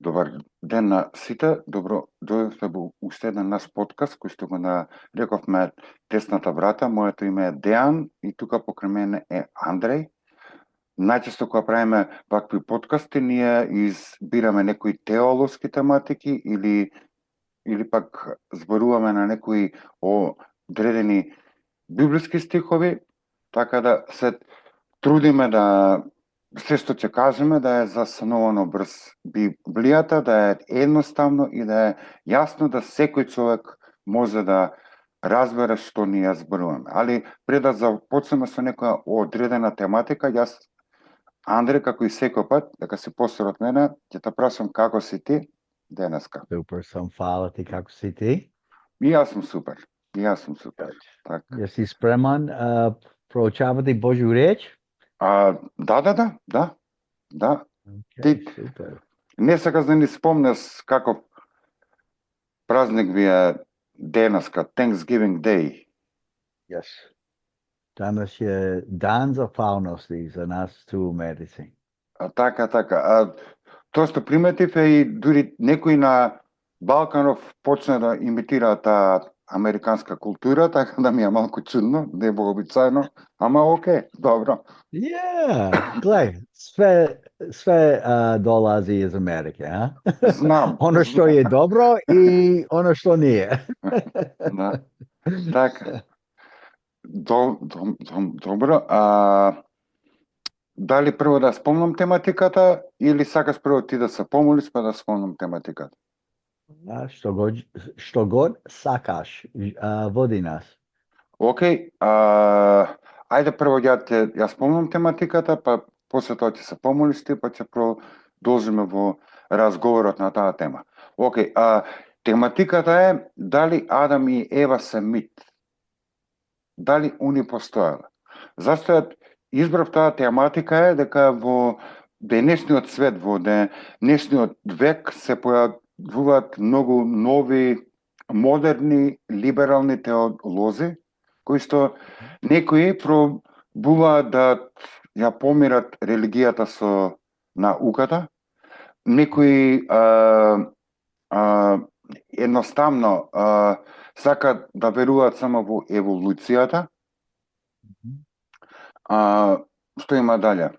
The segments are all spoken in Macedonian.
Добар ден на сите. Добро дојдовте во уште еден наш подкаст кој што го нарековме Тесната врата. Моето име е Дејан и тука покрај мене е Андреј. Најчесто кога правиме вакви подкасти, ние избираме некои теолошки тематики или пак зборуваме на некои одредени библиски стихови, така да се трудиме да се што ќе кажеме да е засновано врз Библијата, да е едноставно и да е јасно да секој човек може да разбере што ние зборуваме. Али пред да започнеме со некоја одредена тематика, јас, Андре, како и секој пат, дека си постар од мене, ќе те прашам како си ти денеска. Супер сам, фала ти, како си ти? И јас сум супер. И јас сум супер. Така. Така. Јаси спреман проучавати Божју реч? Да. Okay, супер. Не сакаш да ни спомнеш каков празник ви е денеска, Thanksgiving Day. Yes. Данас е дан за фауности за нас ту медици. Така. Тоа што приметив е и дури некои на Балканов почна да имитираат таа американска култура, така да ми е малку чудно, не е вообичаено, ама окей, добро. Гледај, све долази из Америка, а? Знам. Оно што е добро и оно што не е. Да. Така. Добро. Дали прво да спомнам тематиката или сакаш прво ти да се помолиш па да спомнам тематиката? Што год сакаш, води нас. Окей, ајде прво ја спомнам тематиката, па после тоа ќе се помолиш ти, па ќе продолжиме во разговорот на таа тема. Окей, тематиката е дали Адам и Ева се мит? Дали они постоеле? Зашто ја избрав таа тематика е дека во денешниот свет, во денешниот век се појавуваат многу нови, модерни, либерални теолози, кои што некои пробуваат да ја помират религијата со науката, некои едноставно сакаат да веруваат само во еволуцијата. Што има дале?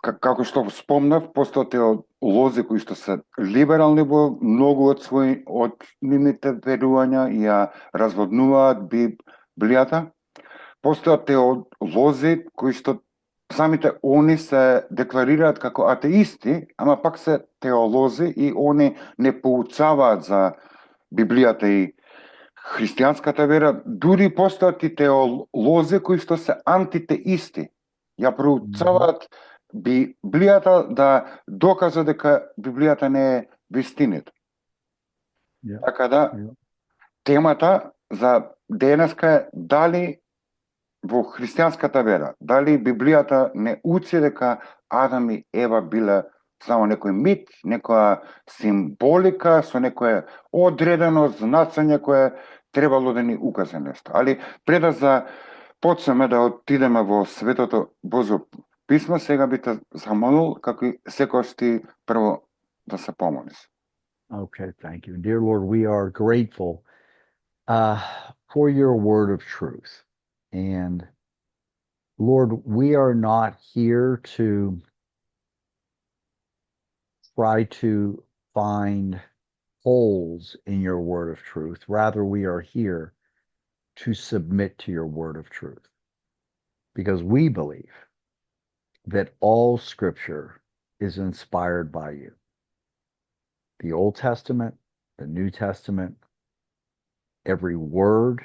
Како што спомнав, постојат теолози кои што се либерални во многу од нивните верувања и ја разводнуваат Библијата. Постојат теолози кои што самите они се декларираат како атеисти, ама пак се теолози и они не поучаваат за Библијата и христијанската вера. Дури постојат и теолози кои што се антитеисти. Ја проучаваат Библијата да докажа дека Библијата не е вистината. Така да, темата за денеска е дали во христијанската вера, дали Библијата не учи дека Адам и Ева биле само некој мит, некоја символика со некое одредено значење кое требало да ни укаже нешто. Али пред да започнеме да отидеме во Светото Божјо Писмо, сега би те замолил, како и секојаш ти прво да се помолиш. Okay, thank you. Dear Lord, we are grateful for your word of truth. And Lord, we are not here to try to find holes in your word of truth. Rather, we are here to submit to your word of truth. Because we believe that all scripture is inspired by you. The Old Testament, the New Testament, every word,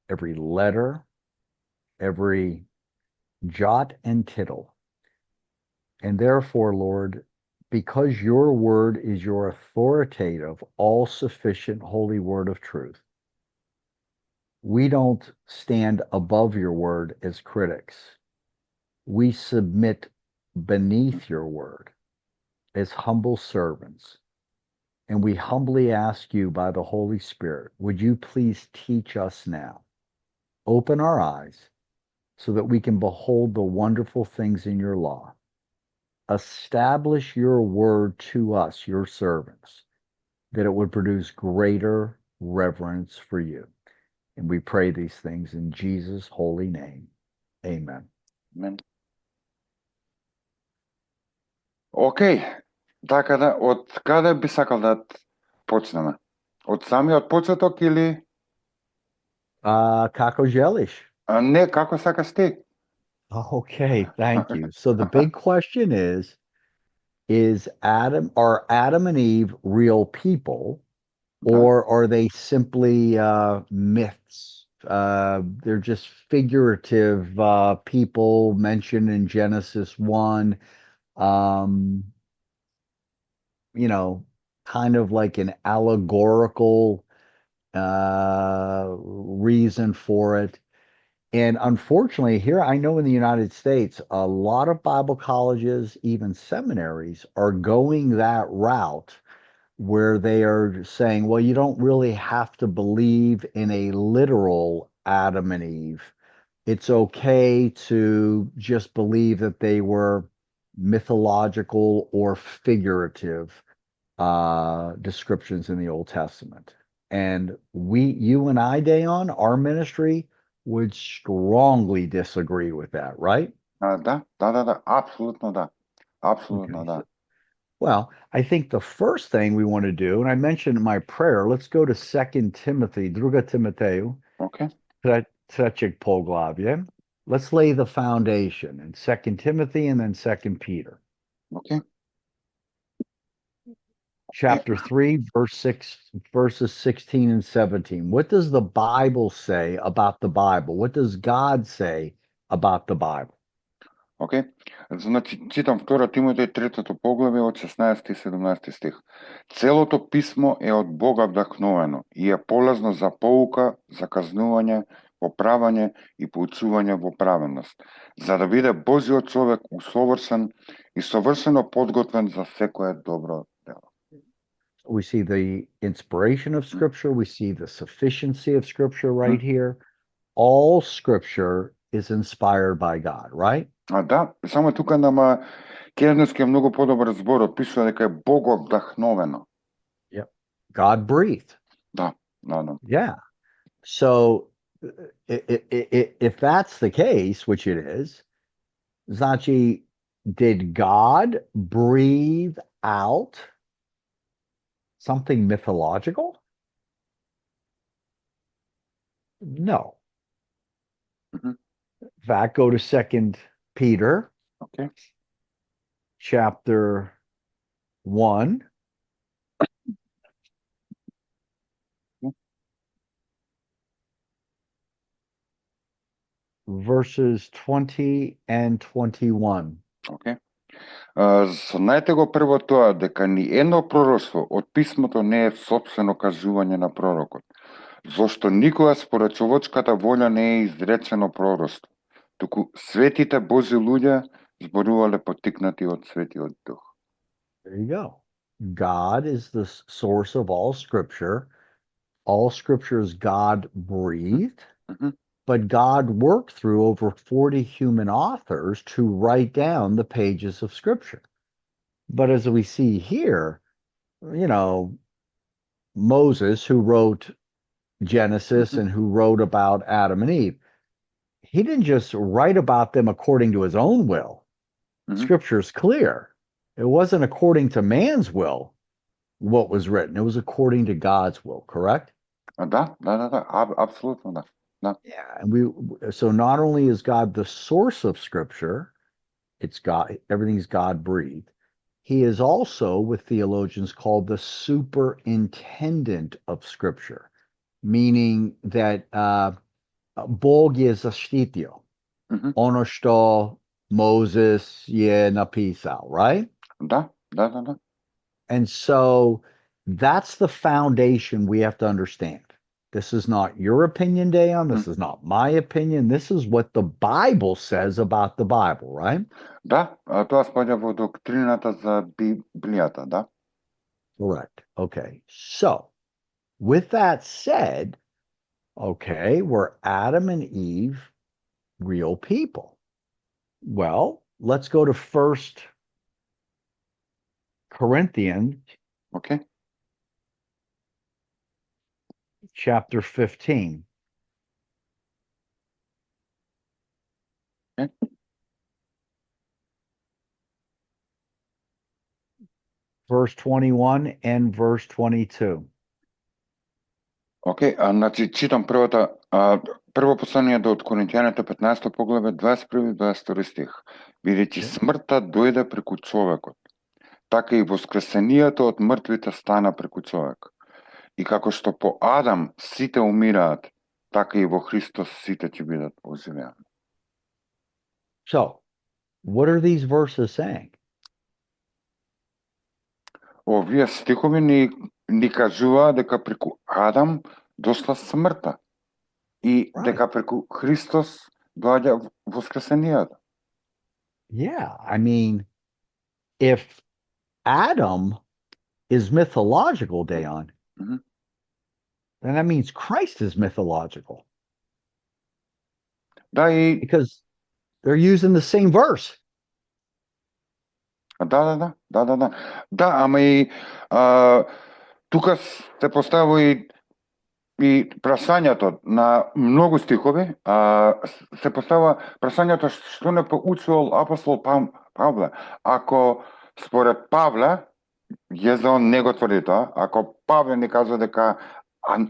every letter, every jot and tittle. And therefore, Lord, because your word is your authoritative, all-sufficient, holy word of truth, we don't stand above your word as critics. We submit beneath your word as humble servants. And we humbly ask you by the Holy Spirit, would you please teach us now? Open our eyes so that we can behold the wonderful things in your law. establish your word to us, your servants, that it would produce greater reverence for you. And we pray these things in Jesus' holy name. Amen. Мен. Океј, така да, од каде би сакал да почнеме? Од самиот почеток или Kako želiš? не, како сакаш ти? Okay, thank you. So the big question are Adam and Eve real people, or are they simply myths? They're just figurative people mentioned in Genesis 1, um, kind of like an allegorical reason for it. And unfortunately, here I know in the United States, a lot of Bible colleges, even seminaries, are going that route where they are saying, well, you don't really have to believe in a literal Adam and Eve. It's okay to just believe that they were mythological or figurative descriptions in the Old Testament. And you and I, Dayon, our ministry would strongly disagree with that, right? Да, апсолутно да. Апсолутно Okay. да. Well, I think the first thing we want to do, and I mentioned in my prayer, let's go to 2 Timothy, Druga Timoteju, Океј. Trzech Poglavje. Let's lay the foundation in 2 Timothy and then 2 Peter. Океј. Chapter 3, verses 16 and 17. What does the Bible say about the Bible? What does God say about the Bible? Океј. Значи, читам 2 Тимотеј 3 поглавје од 16 и 17 стих. Целото писмо е од Бога вдахновено и е полезно за поука, за казнување, поправање и поучување во праведност, за да биде Божиот човек усовршен и совршено подготвен за секое добро дело. We see the inspiration of Scripture. We see the sufficiency of Scripture right here. All Scripture is inspired by God, right? Да, само тука нама Кернески е многу подобар зборот, пишува дека е Богот вдахновено. Yep. God breathed. Да. Yeah. So if that's the case, which it is, Zachi, did God breathe out something mythological? No. In fact, go to 2 Peter, okay, chapter 1. Verses 20 and 21. Okay. Знаете го прво тоа, дека ни едно пророштво од писмото не е сопствено кажување на пророкот, зашто никога според човечката волја не е изречено пророштво, туку светите Божи луѓе зборувале поттикнати од Светиот Дух. There you go. God is the source of all scripture. All scripture is God breathed, but God worked through over 40 human authors to write down the pages of scripture. But as we see here, Moses, who wrote Genesis and who wrote about Adam and Eve, he didn't just write about them according to his own will. Scripture is clear. It wasn't according to man's will what was written. It was according to God's will, correct? Да, абсолютно да. Yeah, and so not only is God the source of Scripture, it's God, everything's God breathed. He is also, what theologians call, the superintendent of Scripture, meaning that Bog je zaštitio ono što Moses je napisao, right? Da. And so that's the foundation we have to understand. This is not your opinion, Dayon. This is not my opinion. This is what the Bible says about the Bible, right? Да, тоа спаѓа во доктрината за Библијата, да. Correct. Okay. So, with that said, okay, were Adam and Eve real people? Well, let's go to 1 Corinthians Окей? chapter 15. Okay. Verse 21 and verse 22. Окей, значи читам прво послание од Коринтијаните 15 поглаве 21-22 стих. Бидејќи смртта дојде преку човекот, така и воскресението од мртвите стана преку човек. И како што по Адам сите умираат, така и во Христос сите ќе бидат оживеани. So, what are these verses saying? Овие стихови ни кажуваат дека преку Адам дошла смртта и Right. дека преку Христос доаѓа воскресението. Yeah, I mean, if Adam is mythological, Deon, Mhm. then that means Christ is mythological Да, и because they're using the same verse. да. Да, ама и тука се поставува и прашањето на многу стихови, се поставува прашањето што не поучувал апостол Павле. Ако според Павле, Језон не го тврди тоа, ако Павле не кажа дека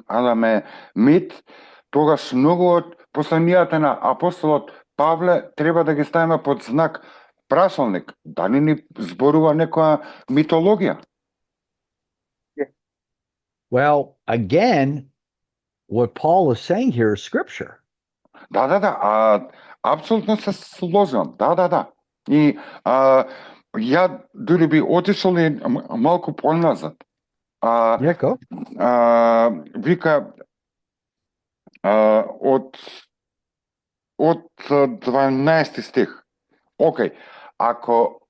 Адам е мит, тогаш многу од посланијата на апостолот Павле треба да ги ставиме под знак прашалник. Дали ни зборува некоја митологија? Well, again, what Paul is saying here is scripture. Да, апсолутно се сложам. Да. И ја дури би отишол и малку поназад. Yeah, go. Вика од 12 стих. Океј, ако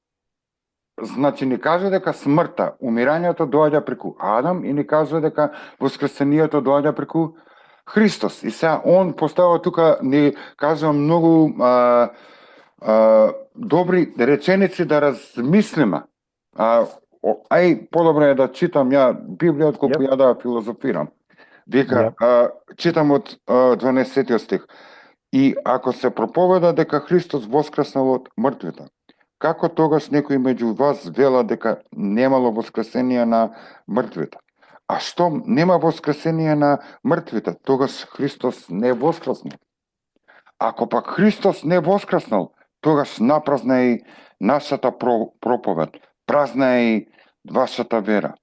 значи ни кажа дека смртта, умирањето доаѓа преку Адам и ни кажа дека воскресението доаѓа преку Христос. И сега он поставува тука, ни кажа многу добри реченици да размислиме. Ај, подобро е да читам ја Библија, отколку ја да филозофирам. Дека, читам од 12 стих. И ако се проповеда дека Христос воскреснал од мртвите, како тогаш некои меѓу вас вела дека немало воскресение на мртвите? А што нема воскресение на мртвите, тогаш Христос не воскреснал. Ако пак Христос не воскреснал, тогаш напразна е и нашата проповед, празна е и вашата вера.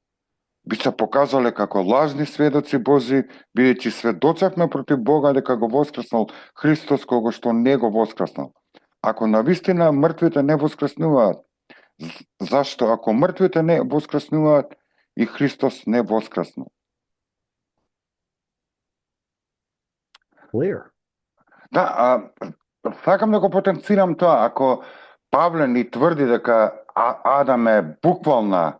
Би се покажале како лажни сведоци Божи, бидејќи сведочевме против Бога дека го воскреснал Христос кого што не го воскреснал. Ако навистина мртвите не воскреснуваат, зашто ако мртвите не воскреснуваат, и Христос не воскреснал? Clear. Да, сакам да го потенцирам тоа. Ако Павле ни тврди дека Адам е буквална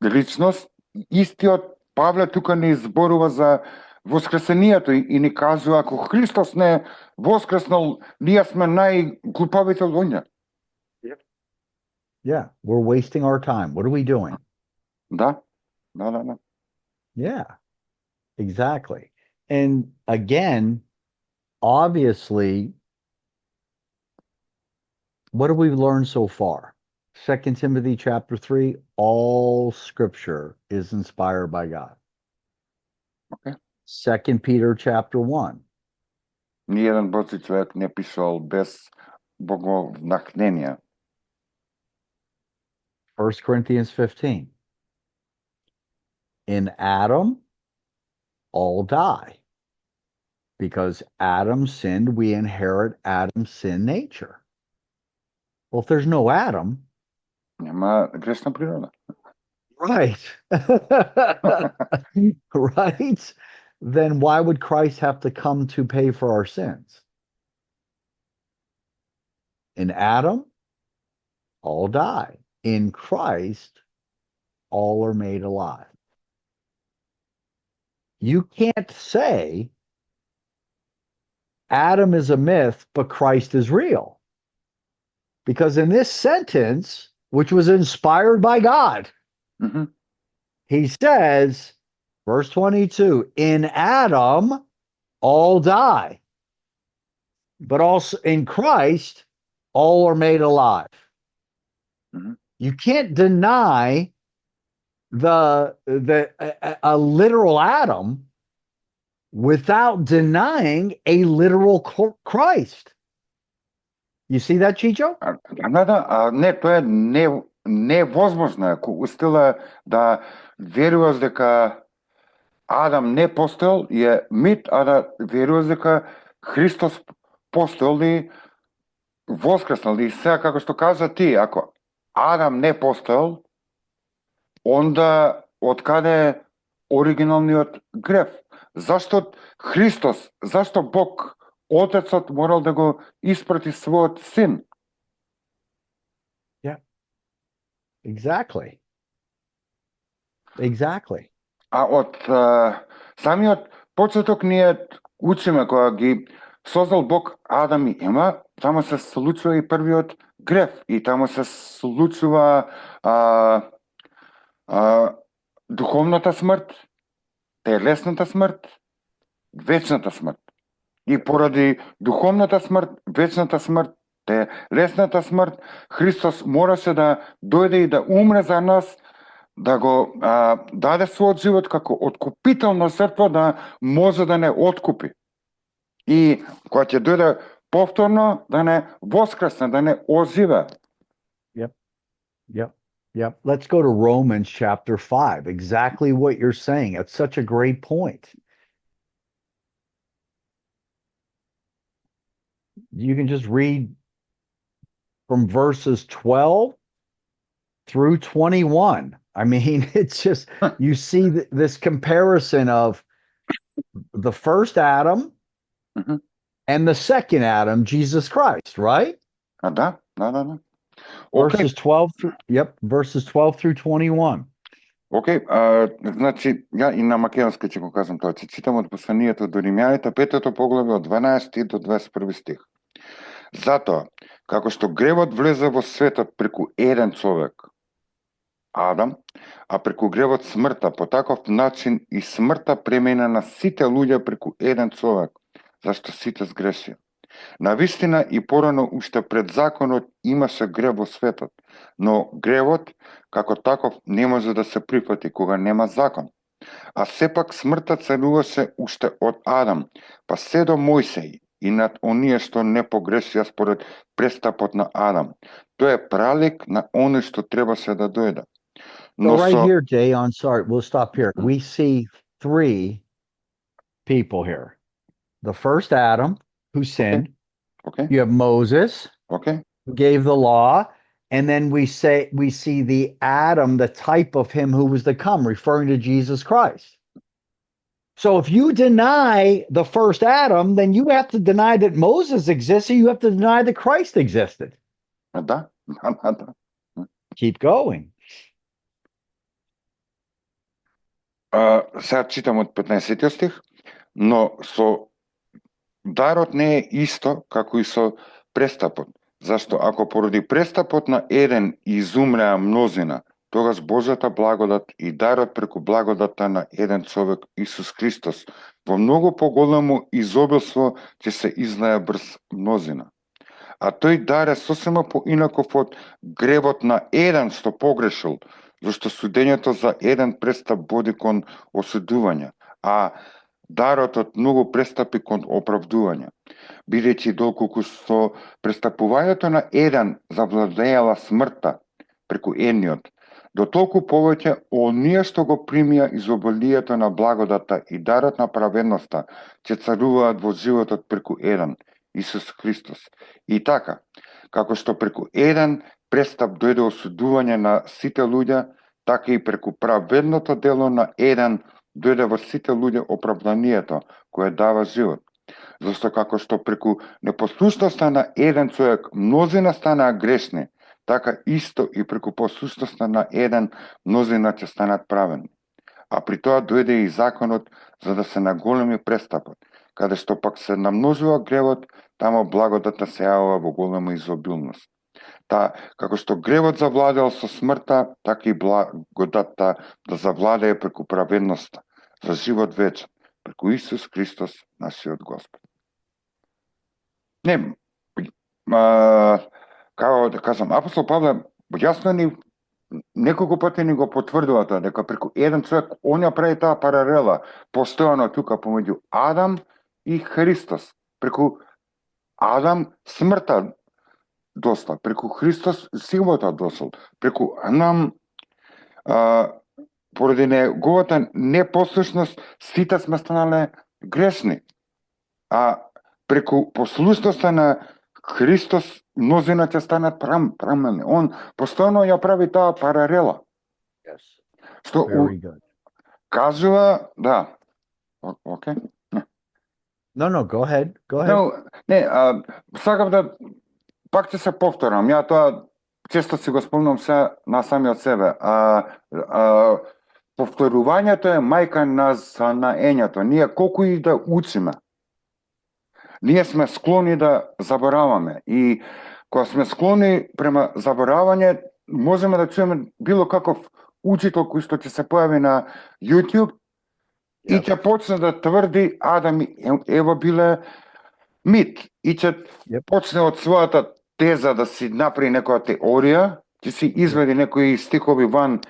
личност, истиот Павле тука ни зборува за воскресението и ни кажува ако Христос не воскреснал, ние сме најглупавите луѓе. Yeah, we're wasting our time. What are we doing? Да. Yeah, exactly. And again, obviously, what have we learned so far? 2 Timothy chapter 3, all scripture is inspired by God. Okay. 2 Peter chapter 1. Ниједен Божи човек не пишал без боговдахнение. 1 Corinthians 15. In Adam, all die. Because Adam sinned, we inherit Adam's sin nature. Well, if there's no Adam, Нема грешна природа. right. Right. Then why would Christ have to come to pay for our sins? In Adam, all die. In Christ, all are made alive. You can't say Adam is a myth, but Christ is real. Because in this sentence, which was inspired by God, Mhm. He says, verse 22, in Adam all die, but also in Christ all are made alive. Mhm. You can't deny a literal Adam without denying a literal Christ. You see that, Chicho? Не, тоа е невозможно. Ако стила да веруваш дека Адам не постоел, е мит, а да веруваш дека Христос постоел и воскреснал. И сега, како што кажа ти, ако Адам не постоел, онда откаде е оригиналниот греф? Зашто Христос, зашто Бог, Отецот морал да го испрати својот син? Yeah, exactly. Exactly. А од самиот почеток ние учиме кога ги создал Бог Адам и Ема, тамо се случува и првиот греф и тамо се случува духовната смрт, телесната смрт, вечната смрт. И поради духовната смрт, вечната смрт, телесната смрт, Христос мораше да дојде и да умре за нас, да го даде својот живот како откупителна жртва да може да не откупи. И кога ќе дојде повторно да не воскресне, да не оживе. Yep. Yep. Yep. Let's go to Romans chapter 5. Exactly what you're saying. It's such a great point. You can just read from verses 12 through 21. I mean, it's just, you see this comparison of the first Adam Mhm. and the second Adam, Jesus Christ, right? Да. Verses 12 through, yep, verses 12 through 21. Окей, значи, ја и на македонски ќе го кажам тоа, ќе читам од посланието до Римјаните, 5 поглаве од 12 до 21 стих. Затоа, како што гревот влезе во светот преку еден човек, Адам, а преку гревот смртта, по таков начин и смртта премина на сите луѓе преку еден човек, зашто сите сгрешија. Навистина и порано уште пред законот имаше грев во светот, но гревот како таков не може да се прифати кога нема закон. А сепак смртта царуваше уште од Адам, па се до Мојсеј и над оние што не погрешија според престапот на Адам. Тоа е пралик на оној што требаше да дојде. So right here, Jay, on sorry, we'll stop here. We see three people here. The first Adam who sinned. Okay. You have Moses Okay. who gave the law. And then we see the Adam, the type of him who was to come, referring to Jesus Christ. So if you deny the first Adam, then you have to deny that Moses existed. You have to deny that Christ existed. Да. Keep going. Сега читам од 15 стих, но со дарот не е исто како и со престапот. Зашто ако поради престапот на еден изумреа мнозина, тогаш Божјата благодат и дарот преку благодата на еден човек Исус Христос во многу поголемо изобилство ќе се излее брз мнозина. А тој дар е сосема поинаков од гревот на еден што погрешил, зашто судењето за еден престап води кон осудување, а дарот од многу престапи кон оправдување. Бидејќи доколку со престапувањето на еден завладеела смртта преку едниот, до толку повеќе оние што го примија изобилието на благодата и дарот на праведноста ќе царуваат во животот преку еден, Исус Христос. И така, како што преку еден престап дојде осудување на сите луѓе, така и преку праведното дело на еден дојде во сите луѓе оправданието кое дава живот. Зашто како што преку непослушноста на еден човек мнозина станаа грешни, така исто и преку послушноста на еден мнозина ќе станат праведни. А при тоа дојде и законот за да се наголеми престапот, каде што пак се намножува гревот, тамо благодата се јавува во голема изобилност. Како што гревот завладел со смртта, така и благодатта да завладее преку праведноста, за живот вечен, преку Исус Христос, нашиот Господ. Не, како да кажам, апостол Павле јасно ни неколку пати ни го потврдува тоа, дека преку еден човек он ја прави таа паралела, постојано тука помеѓу Адам и Христос. Преку Адам смртта дошла, преку Христос живота дошол, преку нам поради неговата непослушност сите сме станале грешни. А преку послушноста на Христос мнозина ќе станат прамени. Он постојано ја прави таа паралела. Yes. Што Very good. кажува, да. Окей. No, go ahead. Go ahead. No, не, сакам да пак ќе се повторам. Ја тоа често си го спомнам се на самиот себе. Повторувањето е мајка на знаењето. Ние колку и да учиме, ние сме склони да забораваме. И кога сме склони према заборавање, можеме да чуеме било каков учител кој што ќе се појави на YouTube и ќе почне да тврди Адам и Ева биле мит. И ќе почне од својата теза да си направи некоја теорија, ќе си изведи некои стихови ван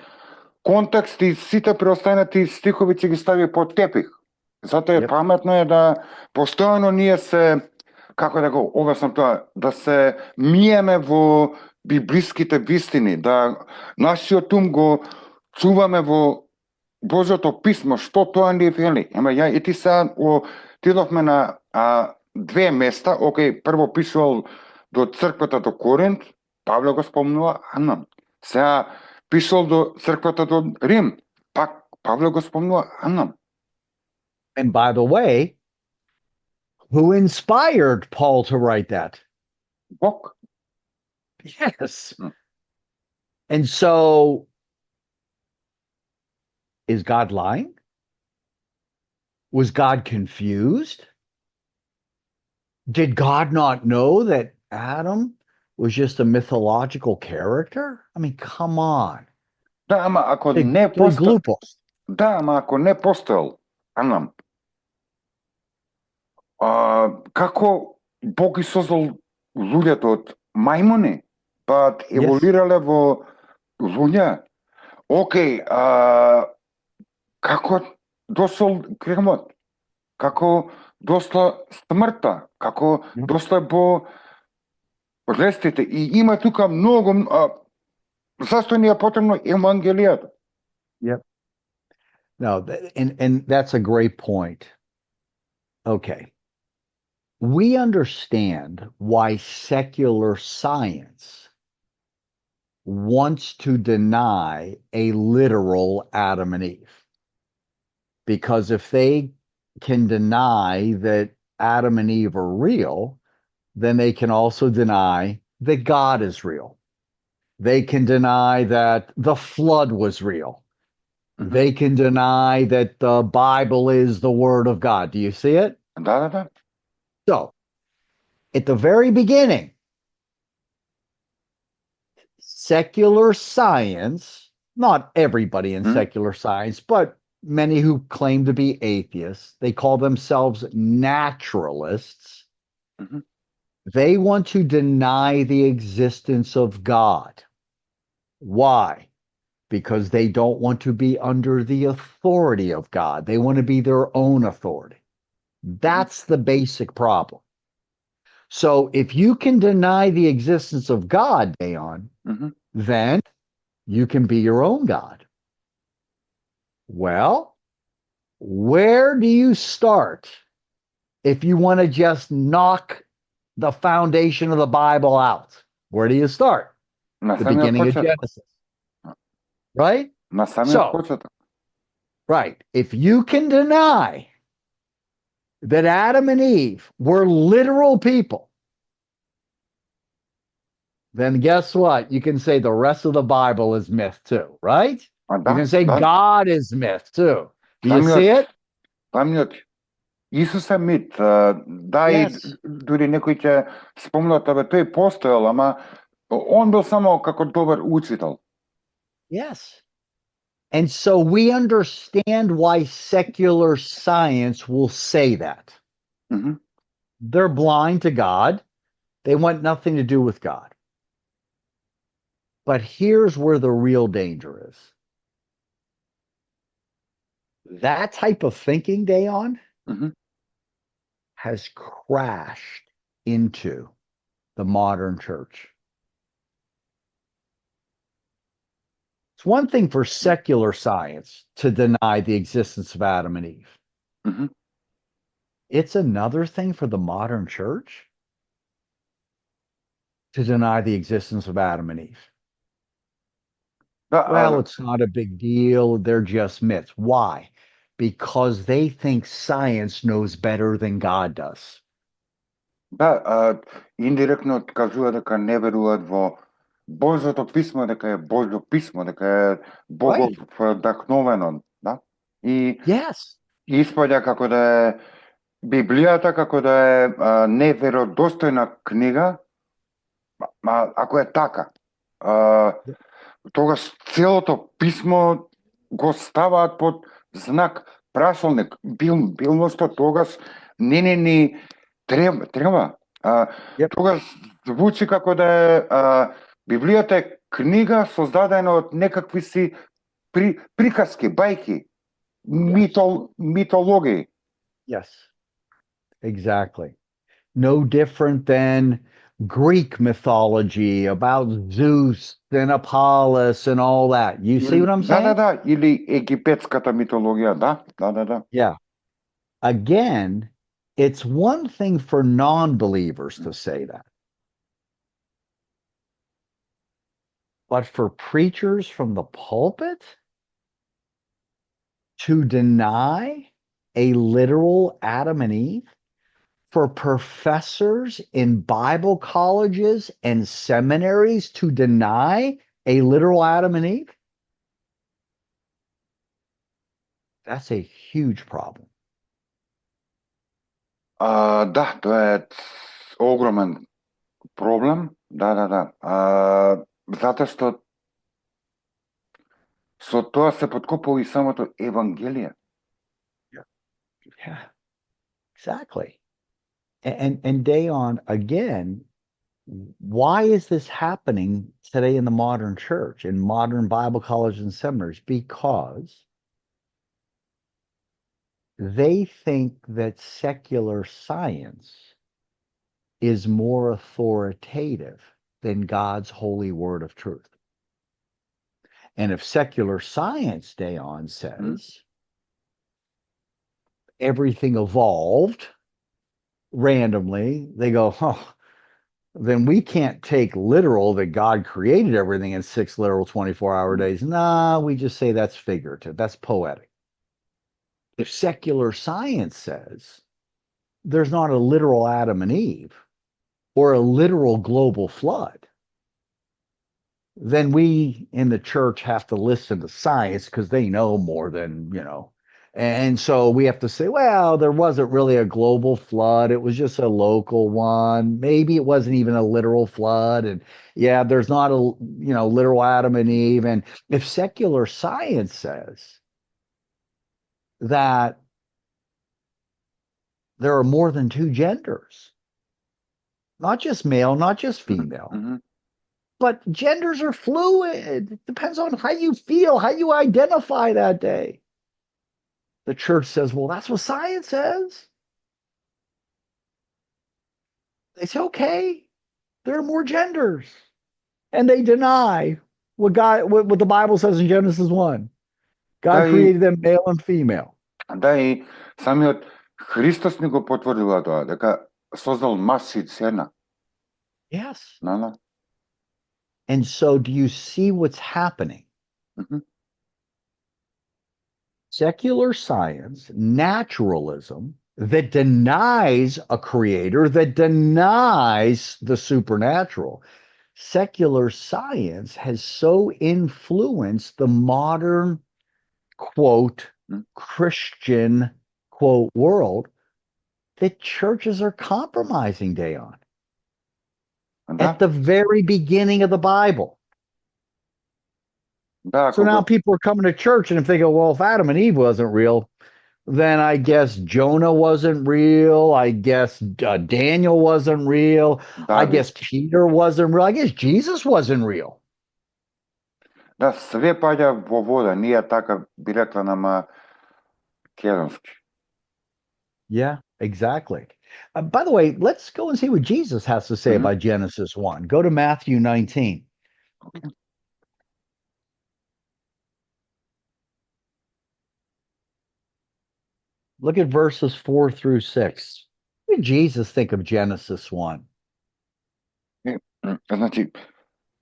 контекст и сите преостанати стихови ќе ги стави под тепих. Затоа е паметно е да постојано ние се, како да го обяснам тоа, да се миеме во библиските вистини, да нашиот ум го чуваме во Божјото писмо, што тоа ни вели. Ема ја и ти сега отидовме на две места, прво пишувал до црквата до Коринт, Павле го спомнува, Анна. Сега пишувал до црквата до Рим, пак Павле го спомнува, Анна. And by the way, who inspired Paul to write that? Бог. Yes. And so, is God lying? Was God confused? Did God not know that Adam was just a mythological character? I mean, come on. Да, ама ако не глупост. Да, ама ако не постоел, Анам, како Бог ги создал луѓето од мајмуни, па еволирале во луѓе. Како дошол гревот? Како дошла смртта? Како дошла болестите? И има тука многу... Зашто ни е потребно Евангелијата? Yep. No, and that's a great point. Okay. We understand why secular science wants to deny a literal Adam and Eve. Because if they can deny that Adam and Eve are real, then they can also deny that God is real. They can deny that the flood was real. Mm-hmm. They can deny that the Bible is the Word of God. Do you see it? Da. So, at the very beginning, secular science, not everybody in secular science, but many who claim to be atheists, they call themselves naturalists. Mm-hmm. They want to deny the existence of God. Why? Because they don't want to be under the authority of God. They want to be their own authority. That's the basic problem. So if you can deny the existence of God, Dayon, then you can be your own God. Well, where do you start if you want to just knock the foundation of the Bible out? Where do you start? The beginning of Genesis. Right? Right. If you can deny that Adam and Eve were literal people, then guess what? You can say the rest of the Bible is myth too, right? You can say God is myth too. Do you see it? Исус е мит. Да, и дури некои ќе спомнат, тој постоел, ама Он бил само како добар учител. Yes. And so we understand why secular science will say that. Мгм. They're blind to God. They want nothing to do with God. But here's where the real danger is. That type of thinking, Dayon, Мгм. has crashed into the modern church. It's one thing for secular science to deny the existence of Adam and Eve. Мгм. It's another thing for the modern church to deny the existence of Adam and Eve. Да, Well, it's not a big deal. They're just myths. Why? Because they think science knows better than God does. да, индиректно кажува дека не веруваат во Божјото писмо, дека е Божјо писмо, дека е Богов Right. вдахновено, да? И Yes. испаѓа како да е Библијата како да е неверодостојна книга, ако е така. А, тогаш целото писмо го ставаат под знак прашалник. Билноста тогаш не ни треба. Yep. Тогаш звучи како да е Библијата е книга создадена од некакви си приказки, бајки, митологии. Yes. Exactly. No different than Greek mythology about Zeus and Apollos and all that. You see what I'm saying? Да, или египетската митологија, да. Yeah. Again, it's one thing for non-believers to say that. But for preachers from the pulpit to deny a literal Adam and Eve, for professors in Bible colleges and seminaries to deny a literal Adam and Eve, that's a huge problem. Да, тоа е огромен проблем. Да. Затоа што со тоа се подкопува и самото Евангелие. Yeah, exactly. And Dayon, again, why is this happening today in the modern church, in modern Bible colleges and seminaries? Because they think that secular science is more authoritative than God's holy word of truth. And if secular science, Dayon says, everything evolved randomly, they go, oh, then we can't take literal that God created everything in 6 literal 24-hour days. Nah, we just say that's figurative. That's poetic. If secular science says there's not a literal Adam and Eve or a literal global flood, then we in the church have to listen to science because they know more than, And so we have to say, well, there wasn't really a global flood. It was just a local one. Maybe it wasn't even a literal flood. And yeah, there's not a, literal Adam and Eve. And if secular science says that there are more than two genders, not just male, not just female, but genders are fluid. It depends on how you feel, how you identify that day. The church says, well, that's what science says. They say, okay, there are more genders. And they deny what the Bible says in Genesis 1. God created them male and female. Да, и самиот Христос ни го потврдува тоа, дека создал маж и жена. Yes. No. And so do you see what's happening? Secular science, naturalism, that denies a creator, that denies the supernatural. Secular science has so influenced the modern, quote, Christian, quote, world that churches are compromising, Dayon. Да, at the very beginning of the Bible. да, So now people are coming to church, and if they go, well, if Adam and Eve wasn't real, then I guess Jonah wasn't real. I guess Daniel wasn't real. I Давид. guess Peter wasn't real. I guess Jesus wasn't real. Да, све паѓа во вода. Ние така би рекла на македонски. Yeah, exactly. By the way, let's go and see what Jesus has to say Мгм. about Genesis 1. Go to Matthew 19. Окей. Look at verses 4 through 6. What did Jesus think of Genesis 1? Значи,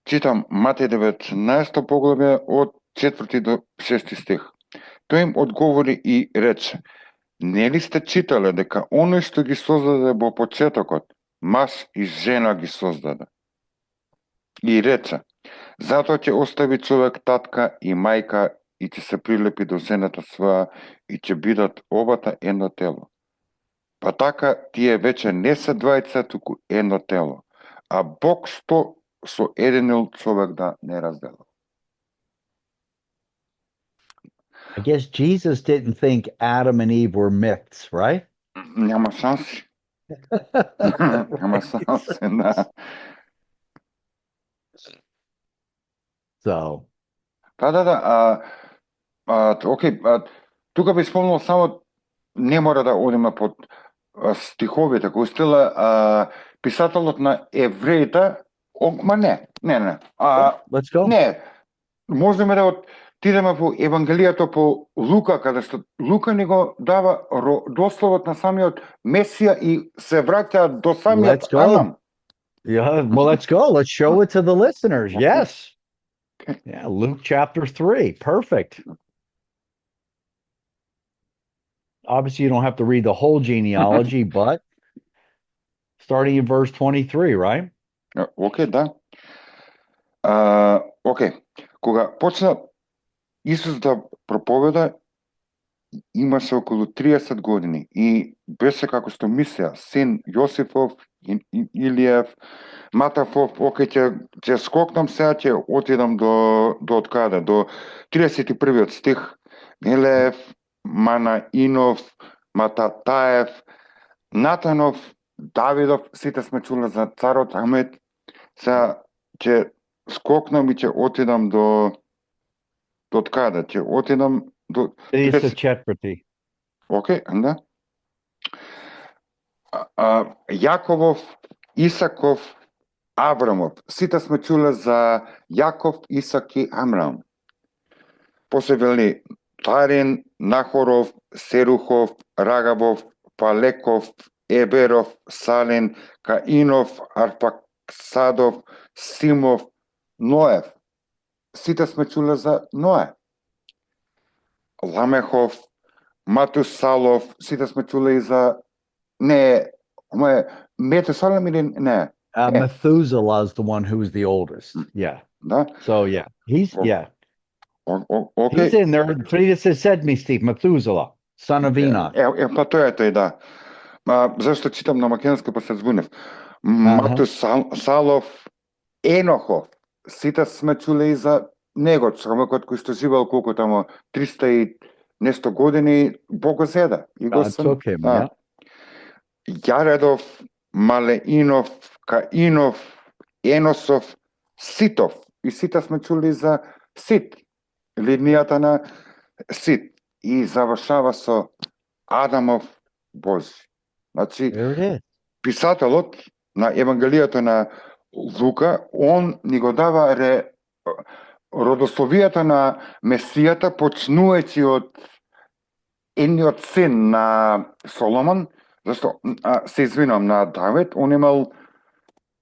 читам Матеј 19 поглавје од 4 до 6 стих. Тој им одговори и рече: Нели сте читале дека оној што ги создаде во почетокот, маж и жена ги создаде? И рече: Затоа ќе остави човек татка и мајка и ќе се прилепи до жената своја и ќе бидат обата едно тело. Па така тие веќе не се двајца, туку едно тело. А Бог што соединил човек да не разделил. I guess Jesus didn't think Adam and Eve were myths, right? Няма шанси. Няма шанси, да. So, Да. Окей, тука би спомнал само, не мора да одиме под стиховите кои стила писателот на Евреите, ма не. let's go. Не, можеме да отидеме во Евангелието по Лука, каде што Лука ни го дава дословот на самиот Месија и се враќа до самиот Let's go. Адам. Yeah, well, let's go. Let's show it to the listeners. Okay. Yes. Yeah, Luke chapter 3. Perfect. Obviously, you don't have to read the whole genealogy, but starting in verse 23, right? Окей, да. Окей. Кога почна Исус да проповеда, имаше околу 30 години и беше како што мислеа, син Јосифов, Илиев, Матафов, окей, ќе скокнам сега, ќе отидам до откаде, до 31 стих, Елев, Манаинов, Мататаев, Натанов, Давидов, сите сме чуле за царот Ахмед, сега ќе скокнам и ќе отидам до откаде, ќе отидам до 34. Окей, да. Јаковов, Исаков, Аврамов. Сите сме чуле за Јаков, Исак и Амрам. После вели Тарин, Нахоров, Серухов, Рагабов, Палеков, Еберов, Салин, Каинов, Арпаксадов, Симов, Ноев. Сите сме чуле за Ное. Ламехов, Матусалов, сите сме чуле и за Метусалем или не? Methuselah is the one who was the oldest. Yeah. Да. So yeah, he's Окей. he's in there. 37 стих, Methuselah, son of Enoch. Па тоа е тој, да. Зашто читам на македонски па се збунев. Матусалов, Енохов. Сите сме чуле и за него, човекот кој што живеел колку тамо 300 и нешто години, Бог го седа. И го took him, yeah. Јаредов, Малеинов, Каинов, Еносов, Ситов. И сите сме чули за Сит. Линијата на Сит. И завршава со Адамов Божи. Значи, There it is. писателот на Евангелието на Лука, он ни го дава родословијата на Месијата, почнувајќи од едниот син на Соломон, зашто се извинувам, на Давид, он имал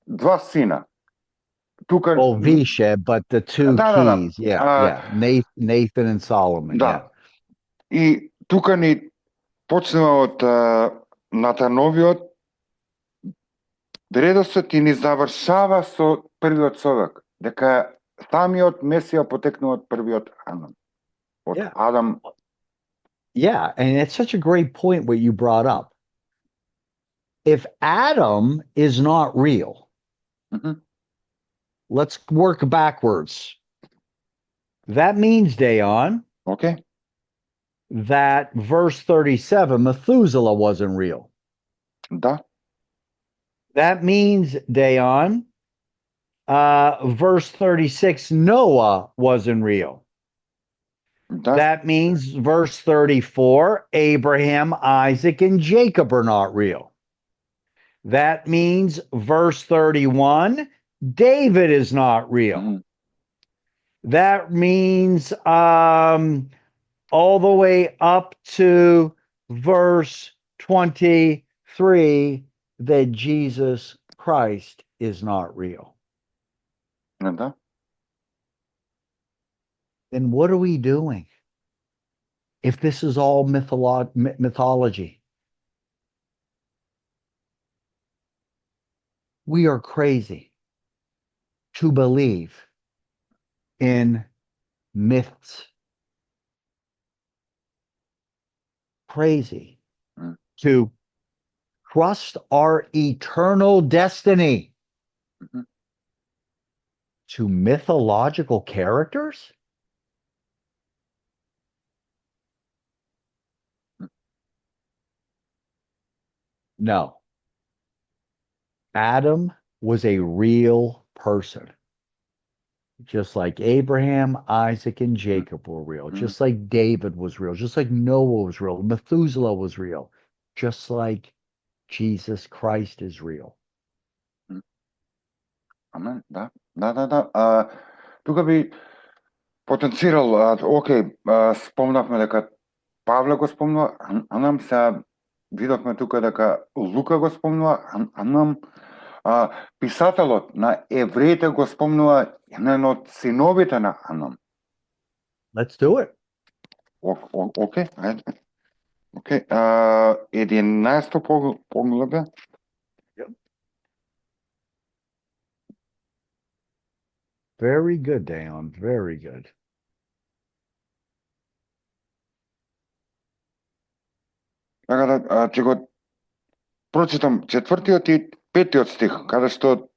2 сина. Тука Visha, but the two keys, yeah. Nathan and Solomon, да. И тука ни почнува од Натановиот редосот и ни завршава со првиот човек, дека самиот Месија потекнува од првиот Адам. Од Адам. Yeah, and it's such a great point what you brought up. If Adam is not real, Mhm. Let's work backwards. That means, Dayon, Окей. that verse 37, Methuselah wasn't real. Да. That means, Dayon, verse 36, Noah wasn't real. Да. That means verse 34, Abraham, Isaac, and Jacob are not real. That means verse 31, David is not real. Mhm. That means all the way up to verse 23 that Jesus Christ is not real. Да. Then what are we doing if this is all mythology? We are crazy to believe in myths. Crazy Mm. to trust our eternal destiny Mhm. to mythological characters? No. Adam was a real person, just like Abraham, Isaac, and Jacob were real, Mhm. just like David was real, just like Noah was real, Methuselah was real, just like Jesus Christ is real. Амен. Да. Да. Тука би потенцирал, окей, спомнавме дека Павле го спомнува, а нам се видовме тука дека Лука го спомнува, а нам писателот на евреите го спомнува еден од синовите на Анам. Let's do it. Окей, ајде. Окей, 11 поглавје. Yep. Very good, Dayon. Very good. Така да ќе го прочитам четвртиот и петиот стих, каде што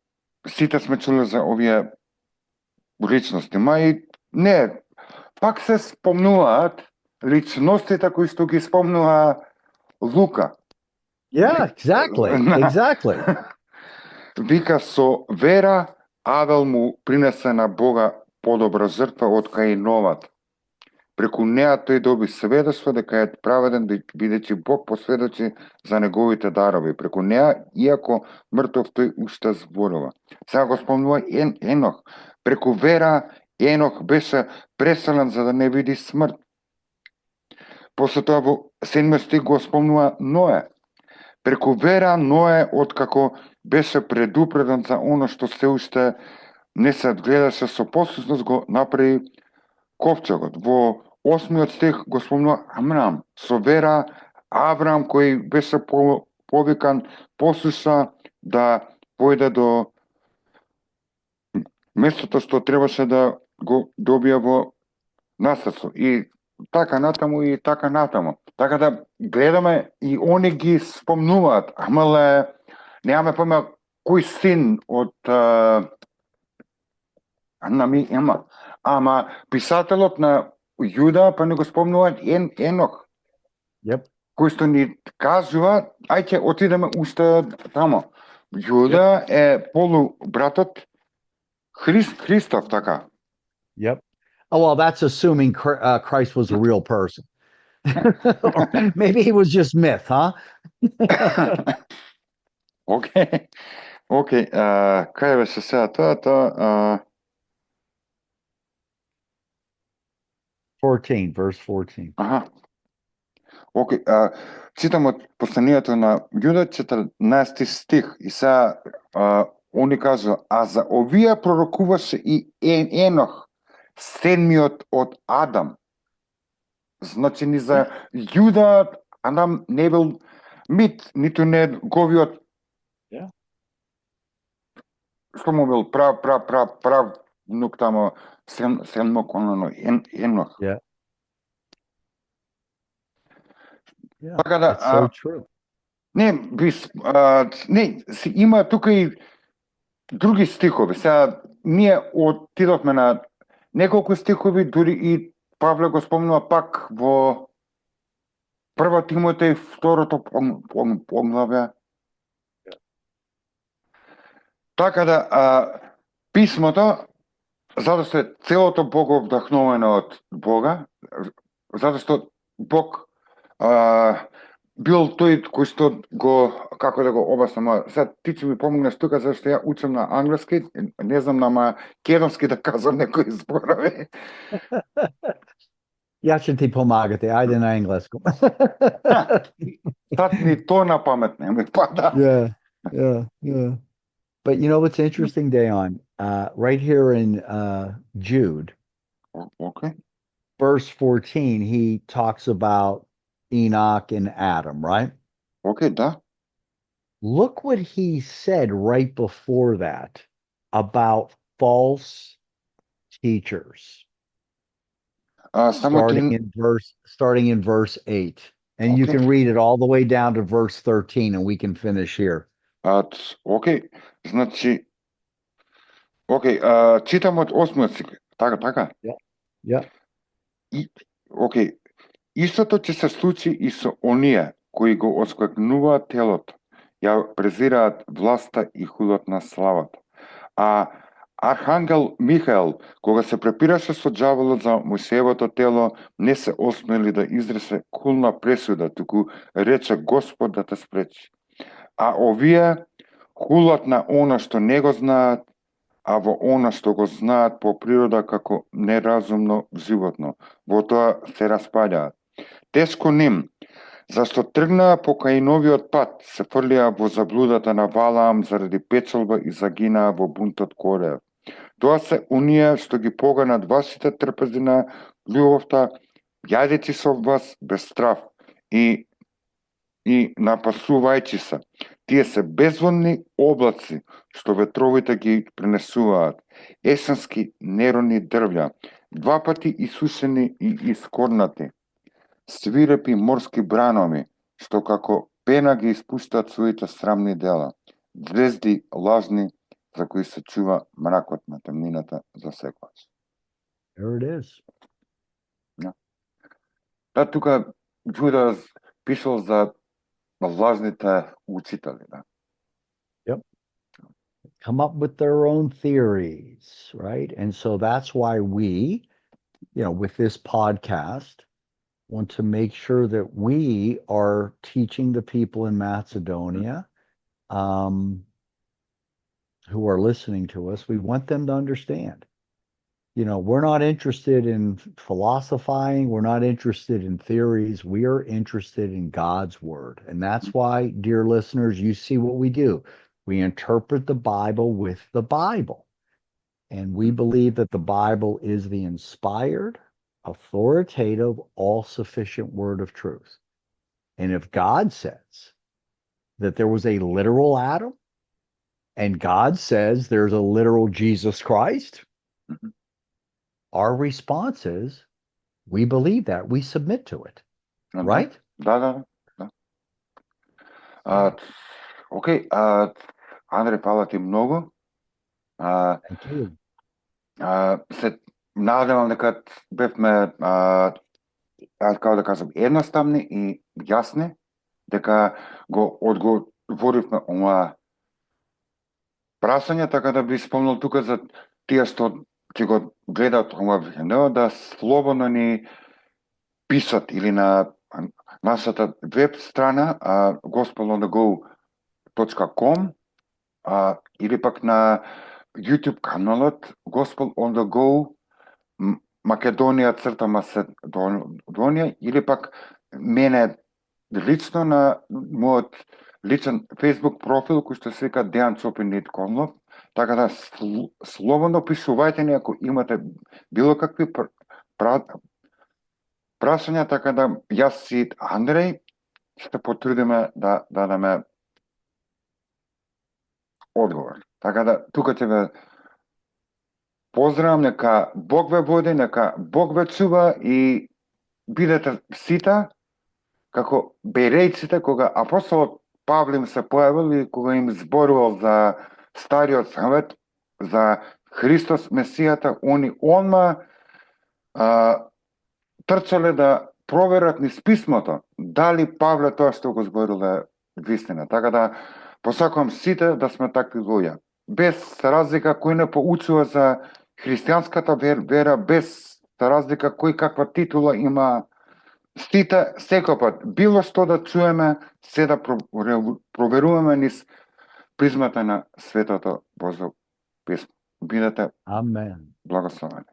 сите сме чули за овие личности. Ма и не, пак се спомнуваат личностите кои што ги спомнува Лука. Yeah, exactly. Exactly. Вика, со вера Авел му принесе на Бога подобра жртва од Каиновата. Преку неа тој доби сведоштво дека е праведен, бидејќи Бог посведочи за неговите дарови. Преку неа, иако мртов, тој уште зборува. Сега го спомнува Енох. Преку вера Енох беше преселен за да не види смрт. После тоа во 7 стих го спомнува Ное. Преку вера Ное, откако беше предупреден за оно што се уште не се гледаше, со послушност го направи ковчегот. Во 8 стих го спомнува Авраам. Со вера Авраам, кој беше повикан, послуша да појде до местото што требаше да го добија во наследство. И така натаму и така натаму. Така да гледаме и они ги спомнуваат, ама немаме појма кој син од нами има. Ама писателот на Јуда па не го спомнува Енох. Yep. Кој што ни кажува, ајде отидеме уште тамо. Јуда е полубратот Христов, така. Yep. Oh, well, that's assuming Christ was a real person. Or maybe he was just myth, huh? Окей. Окей, кај беше сега тоа? 14, verse 14. Аха. Окей, читам од посланието на Јуда 14 стих и сега они кажува, а за овие пророкуваше и Енох, седмиот од Адам. Значи ни за Јуда Адам не бил мит, ниту неговиот што му бил прав внук тамо Сенмок, Енох. Yeah. Yeah, Така да, it's so true. не, има тука и други стихови. Сега ние отидовме на неколку стихови, дури и Павле го спомнува пак во Прва Тимотеј, второто поглавје. Така да, писмото, затоа што е целото Бог вдахновено од Бога, затоа што Бог бил тој кој што го, како да го обяснам, сега ти ќе ми помогнеш тука, зашто ја учам на англиски, не знам на македонски да кажам некои зборови. Ja će ti pomagati, ajde na engleskom. Sad ni to na pamet ne mi pada. Yeah. But you know what's interesting, Deon? Right here in Jude, Okay. verse 14, he talks about Enoch and Adam, right? Okay, da. Look what he said right before that about false teachers, Само starting in verse 8. And you Okay. can read it all the way down to verse 13, and we can finish here. Окей, значи, окей, читам од 8 стих, така? Yeah. Окей, истото ќе се случи и со оние кои го осквернуваат телото, ја презираат власта и хулот на славата. А Архангел Михаел, кога се препираше со џаволот за Мојсеевото тело, не се осмели да изресе кулна пресуда, туку рече Господ да те спречи. А овие хулат на она што не го знаат, а во она што го знаат по природа како неразумно животно. Во тоа се распаѓаат. Тешко ним, зашто тргнаа по Каиновиот пат, се фрлија во заблудата на Валаам заради печалба и загинаа во бунтот Корев. Тоа се оние што ги поганат вашите трпези на љубовта, јадејќи со вас без страв и напасувајќи се. Тие се безводни облаци, што ветровите ги пренесуваат, есенски нерони дрвја, два пати исушени и искорнати, свирепи морски бранови, што како пена ги испуштаат своите срамни дела, звезди лажни, за кои се чува мракот на темнината за секојаш. There it is. Да, тука Джудас пишал за лажните учители, да. Yep. Come up with their own theories, right? And so that's why we, with this podcast, want to make sure that we are teaching the people in Macedonia who are listening to us. We want them to understand. We're not interested in philosophizing. We're not interested in theories. We are interested in God's word. And that's why, dear listeners, you see what we do. We interpret the Bible with the Bible. And we believe that the Bible is the inspired, authoritative, all-sufficient word of truth. And if God says that there was a literal Adam, and God says there's a literal Jesus Christ, our response is, we believe that. We submit to it. Right? Да. Окей, Андре, фала ти многу. Thank you. Се надевам дека бевме, како да кажам, едноставни и јасни, дека го одговоривме ова прашање, така да би спомнал тука за тие што ќе го гледат ова видео, да слободно ни пишат или на нашата веб страна gospelonthego.com или пак на YouTube каналот Gospel on the Go Македонија Macedonија или пак мене лично на мојот личен Facebook профил кој што се вика Дејан Цопин Нитконлов. Така да слободно пишувајте ни ако имате било какви прашања, така да јас и Андреј ще потрудиме да дадеме одговор. Така да тука ќе ве поздравам, нека Бог ве води, нека Бог ве чува и бидете сите како берејците кога апостолот Павле им се појавил и кога им зборувал за Стариот Завет за Христос Месијата, они одма трчале да проверат низ писмото дали Павле тоа што го зборува вистина. Така да посакувам сите да сме такви луѓе. Без разлика кој не поучува за христијанската вера, без разлика кој каква титула има. Сите секој пат било што да чуеме, се да проверуваме низ призмата на Светото Божјо писмо. Бидете Amen. благословени.